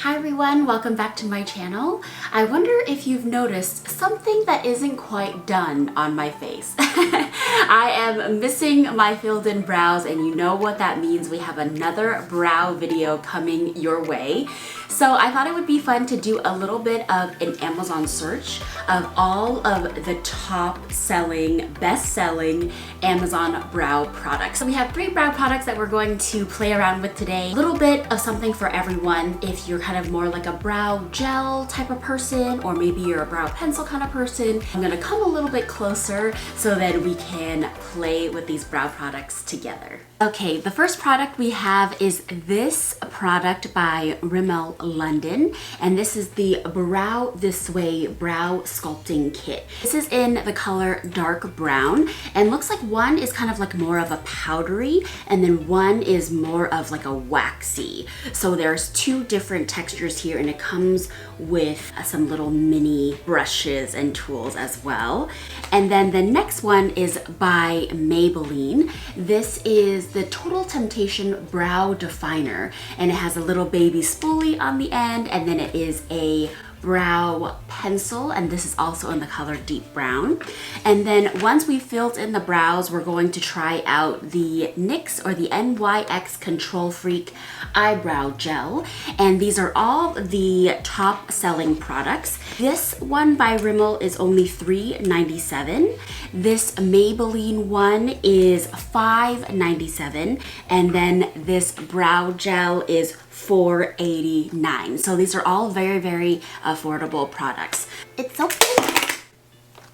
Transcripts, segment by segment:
Hi everyone, welcome back to my channel. I wonder if you've noticed something that isn't quite done on my face. I am missing my filled in brows, and you know what that means. We have another brow video coming your way. So I thought it would be fun to do a little bit of an Amazon search of all of the top selling, best selling Amazon brow products. So we have 3 brow products that we're going to play around with today. A little bit of something for everyone if you're kind of more like a brow gel type of person, or maybe you're a brow pencil kind of person. I'm gonna come a little bit closer so that we can play with these brow products together. Okay, the first product we have is this product by Rimmel London, and this is the Brow This Way Brow Sculpting Kit. This is in the color dark brown, and looks like one is kind of like more of a powdery, and then one is more of like a waxy. So there's 2 different textures here, and it comes with some little mini brushes and tools as well. And then the next one is by Maybelline. This is the Total Temptation Brow Definer, and it has a little baby spoolie on the end, and then it is a brow pencil, and this is also in the color deep brown. And then once we filled in the brows, we're going to try out the NYX or the NYX Control Freak eyebrow gel, and these are all the top selling products. This one by Rimmel is only $3.97. This Maybelline one is $5.97, and then this brow gel is $4.89. So these are all very, very affordable products. It's so cute.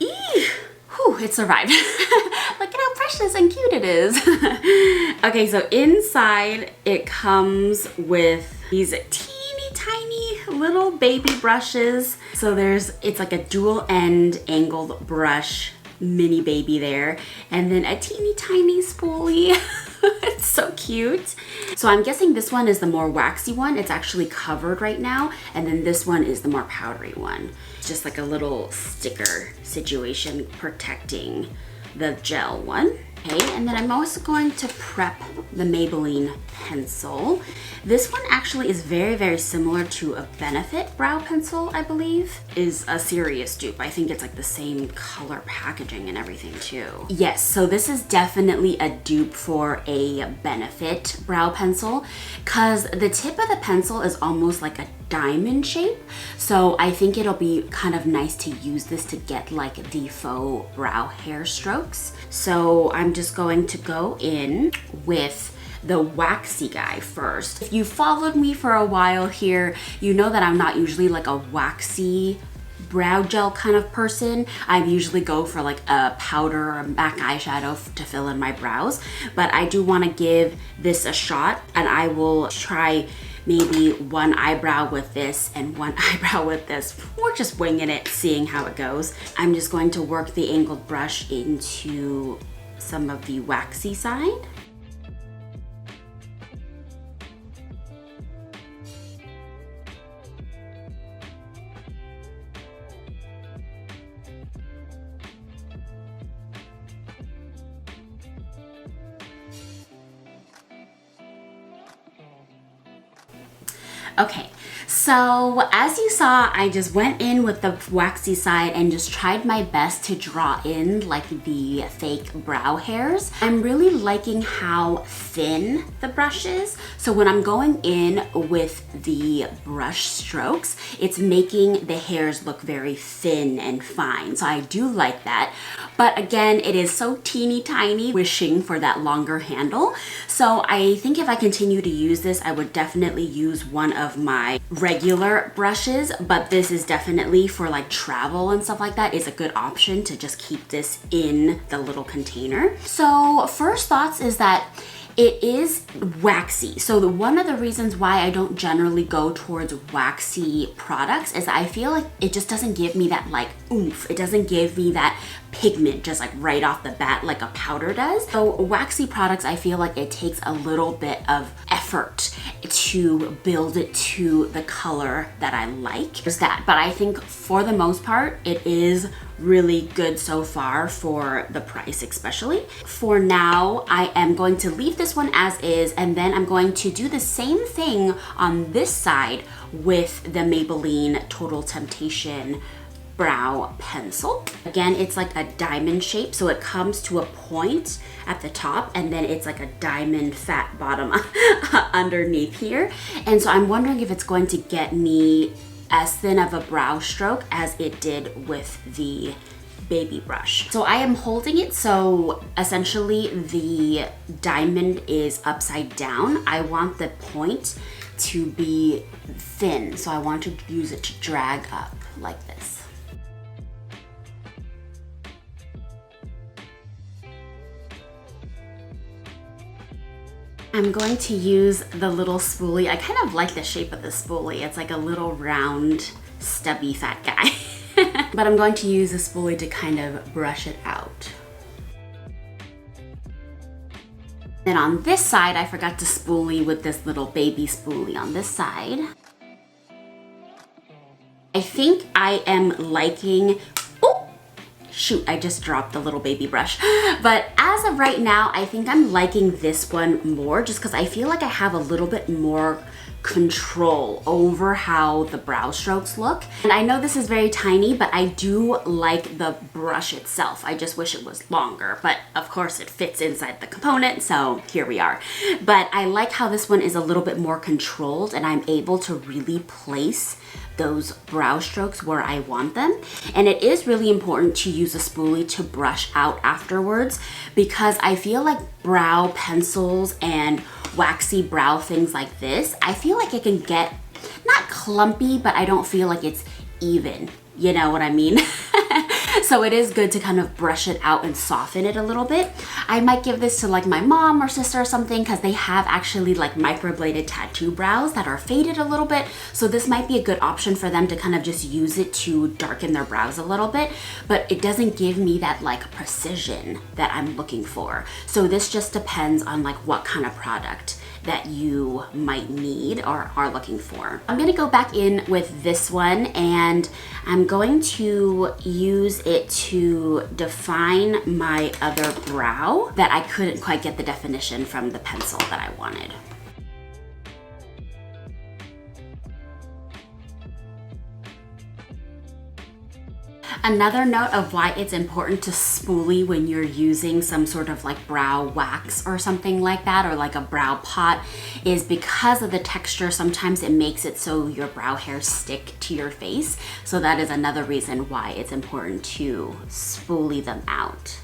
Eee! Whew, it survived. Look at how precious and cute it is. Okay, so inside it comes with these teeny tiny little baby brushes. So it's like a dual end angled brush, mini baby there, and then a teeny tiny spoolie. It's so cute. So I'm guessing this one is the more waxy one. It's actually covered right now, and then this one is the more powdery one. It's just like a little sticker situation protecting the gel one. Okay, and then I'm also going to prep the Maybelline pencil. This one actually is very, very similar to a Benefit brow pencil, I believe. Is a serious dupe. I think it's like the same color packaging and everything too. Yes, so this is definitely a dupe for a Benefit brow pencil, because the tip of the pencil is almost like a diamond shape. So I think it'll be kind of nice to use this to get like the faux brow hair strokes. So I'm just going to go in with the waxy guy first. If you followed me for a while here, you know that I'm not usually like a waxy brow gel kind of person. I usually go for like a powder or MAC eyeshadow to fill in my brows, but I do want to give this a shot, and I will try maybe one eyebrow with this and one eyebrow with this. We're just winging it, seeing how it goes. I'm just going to work the angled brush into some of the waxy side. Okay, so as you saw, I just went in with the waxy side and just tried my best to draw in like the fake brow hairs. I'm really liking how thin the brush is. So when I'm going in with the brush strokes, it's making the hairs look very thin and fine. So I do like that. But again, it is so teeny tiny, wishing for that longer handle. So I think if I continue to use this, I would definitely use one of my regular brushes, but this is definitely for like travel and stuff like that. It's a good option to just keep this in the little container. So first thoughts is that it is waxy. So one of the reasons why I don't generally go towards waxy products is that I feel like it just doesn't give me that like oomph. It doesn't give me that pigment just like right off the bat like a powder does. So waxy products, I feel like it takes a little bit of effort to build it to the color that I like. There's that, but I think for the most part, it is really good so far for the price especially. For now, I am going to leave this one as is, and then I'm going to do the same thing on this side with the Maybelline Total Temptation brow pencil. Again, it's like a diamond shape, so it comes to a point at the top and then it's like a diamond fat bottom underneath here. And so I'm wondering if it's going to get me as thin of a brow stroke as it did with the baby brush. So I am holding it so essentially the diamond is upside down. I want the point to be thin, so I want to use it to drag up like this. I'm going to use the little spoolie. I kind of like the shape of the spoolie. It's like a little round, stubby fat guy. But I'm going to use the spoolie to kind of brush it out. Then on this side, I forgot to spoolie with this little baby spoolie on this side. I think I am liking, oh, shoot, I just dropped the little baby brush. But as of right now, I think I'm liking this one more just because I feel like I have a little bit more control over how the brow strokes look. And I know this is very tiny, but I do like the brush itself. I just wish it was longer, but of course it fits inside the component, so here we are. But I like how this one is a little bit more controlled and I'm able to really place those brow strokes where I want them. And it is really important to use a spoolie to brush out afterwards because I feel like brow pencils and waxy brow things like this, I feel like it can get not clumpy, but I don't feel like it's even. You know what I mean? So it is good to kind of brush it out and soften it a little bit. I might give this to like my mom or sister or something because they have actually like microbladed tattoo brows that are faded a little bit. So this might be a good option for them to kind of just use it to darken their brows a little bit, but it doesn't give me that like precision that I'm looking for. So this just depends on like what kind of product that you might need or are looking for. I'm gonna go back in with this one and I'm going to use it to define my other brow that I couldn't quite get the definition from the pencil that I wanted. Another note of why it's important to spoolie when you're using some sort of like brow wax or something like that, or like a brow pot, is because of the texture. Sometimes it makes it so your brow hairs stick to your face. So that is another reason why it's important to spoolie them out.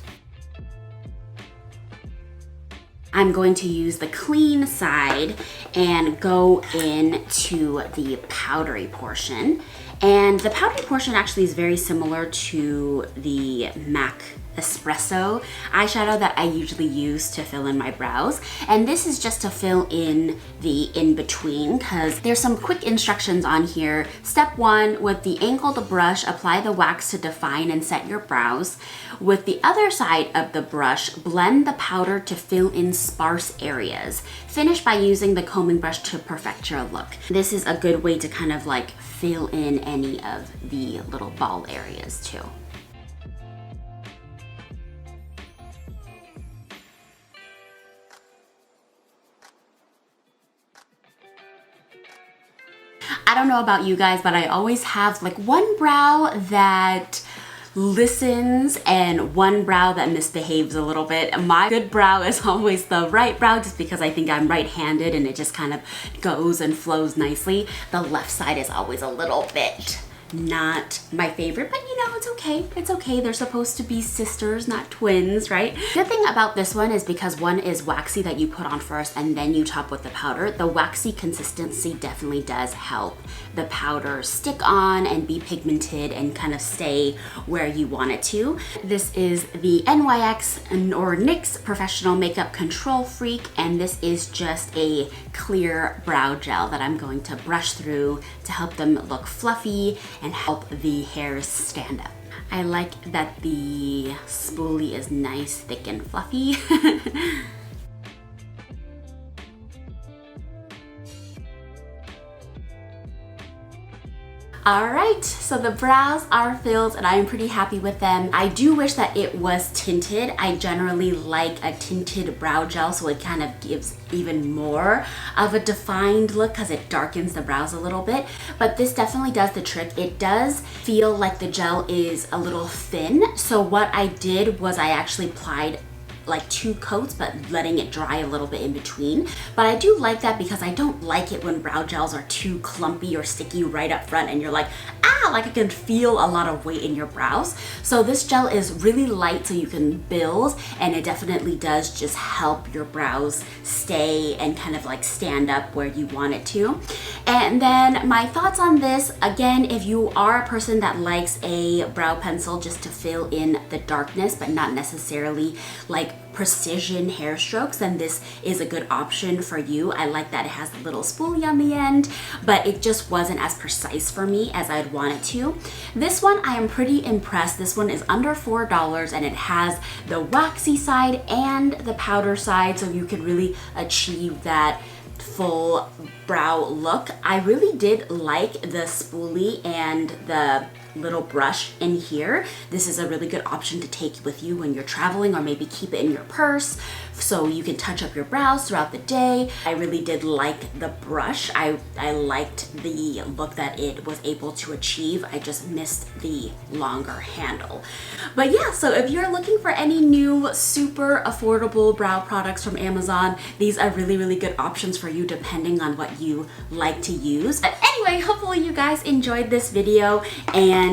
I'm going to use the clean side and go into the powdery portion. And the powdery portion actually is very similar to the MAC Espresso eyeshadow that I usually use to fill in my brows. And this is just to fill in the in-between because there's some quick instructions on here. Step 1, with the angled brush, apply the wax to define and set your brows. With the other side of the brush, blend the powder to fill in sparse areas. Finish by using the combing brush to perfect your look. This is a good way to kind of like fill in any of the little ball areas too. I don't know about you guys, but I always have like one brow that listens and one brow that misbehaves a little bit. My good brow is always the right brow just because I think I'm right-handed and it just kind of goes and flows nicely. The left side is always a little bit not my favorite, but you know, it's okay. It's okay. They're supposed to be sisters, not twins, right? Good thing about this one is because one is waxy that you put on first and then you top with the powder. The waxy consistency definitely does help the powder stick on and be pigmented and kind of stay where you want it to. This is the NYX or NYX Professional Makeup Control Freak, and this is just a clear brow gel that I'm going to brush through to help them look fluffy and help the hairs stand up. I like that the spoolie is nice, thick, and fluffy. Alright, so the brows are filled and I am pretty happy with them. I do wish that it was tinted. I generally like a tinted brow gel so it kind of gives even more of a defined look because it darkens the brows a little bit. But this definitely does the trick. It does feel like the gel is a little thin. So what I did was I actually applied like 2 coats, but letting it dry a little bit in between. But I do like that because I don't like it when brow gels are too clumpy or sticky right up front and you're like, ah, like I can feel a lot of weight in your brows. So this gel is really light so you can build, and it definitely does just help your brows stay and kind of like stand up where you want it to. And then my thoughts on this, again, if you are a person that likes a brow pencil just to fill in the darkness but not necessarily like precision hair strokes, then this is a good option for you. I like that it has a little spoolie on the end, but it just wasn't as precise for me as I'd want it to. This one I am pretty impressed. This one is under $4 and it has the waxy side and the powder side, so you can really achieve that full brow look. I really did like the spoolie and the little brush in here. This is a really good option to take with you when you're traveling, or maybe keep it in your purse so you can touch up your brows throughout the day. I really did like the brush. I liked the look that it was able to achieve. I just missed the longer handle. But yeah, so if you're looking for any new super affordable brow products from Amazon, these are really, really good options for you depending on what you like to use. But anyway, hopefully you guys enjoyed this video, and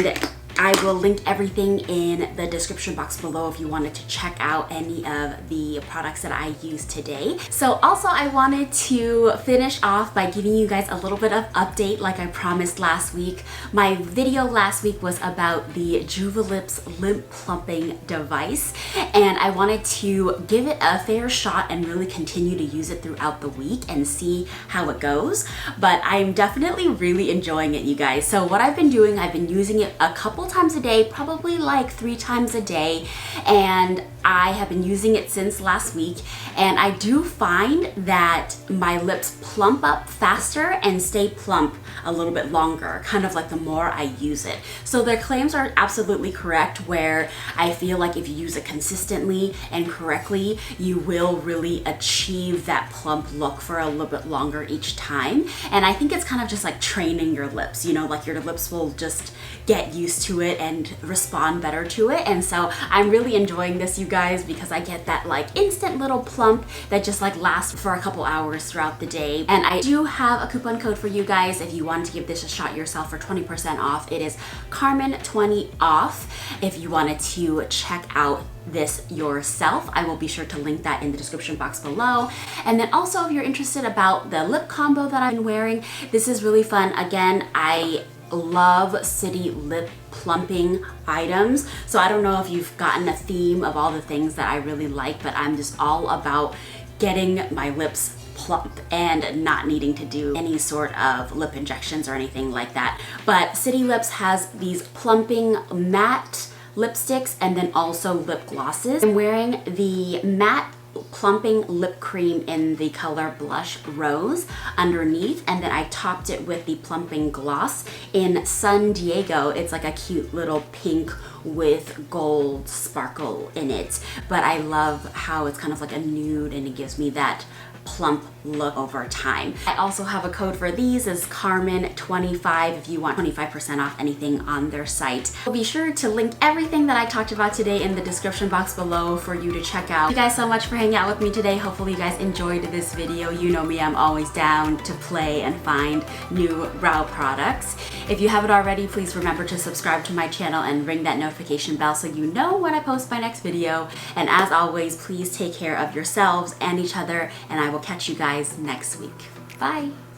I will link everything in the description box below if you wanted to check out any of the products that I used today. So also I wanted to finish off by giving you guys a little bit of update like I promised last week. My video last week was about the Juvelips lip plumping device, and I wanted to give it a fair shot and really continue to use it throughout the week and see how it goes. But I'm definitely really enjoying it, you guys. So what I've been doing, I've been using it a couple times a day, probably like 3 times a day, and I have been using it since last week, and I do find that my lips plump up faster and stay plump a little bit longer, kind of like the more I use it. So their claims are absolutely correct, where I feel like if you use it consistently and correctly, you will really achieve that plump look for a little bit longer each time. And I think it's kind of just like training your lips, you know, like your lips will just get used to it and respond better to it. And so I'm really enjoying this, you guys, because I get that like instant little plump that just like lasts for a couple hours throughout the day. And I do have a coupon code for you guys if you want to give this a shot yourself for 20% off. It is Carmen20 off if you wanted to check out this yourself. I will be sure to link that in the description box below. And then also if you're interested about the lip combo that I've been wearing, this is really fun. Again, I love city lip plumping items, so I don't know if you've gotten a theme of all the things that I really like, but I'm just all about getting my lips plump and not needing to do any sort of lip injections or anything like that. But City Lips has these plumping matte lipsticks and then also lip glosses. I'm wearing the matte plumping lip cream in the color Blush Rose underneath, and then I topped it with the plumping gloss in San Diego. It's like a cute little pink with gold sparkle in it, but I love how it's kind of like a nude and it gives me that plump look over time. I also have a code for these is Carmen25 if you want 25% off anything on their site. I'll be sure to link everything that I talked about today in the description box below for you to check out. Thank you guys so much for hanging out with me today. Hopefully you guys enjoyed this video. You know me, I'm always down to play and find new brow products. If you haven't already, please remember to subscribe to my channel and ring that notification bell so you know when I post my next video. And as always, please take care of yourselves and each other, and I will catch you guys next week. Bye.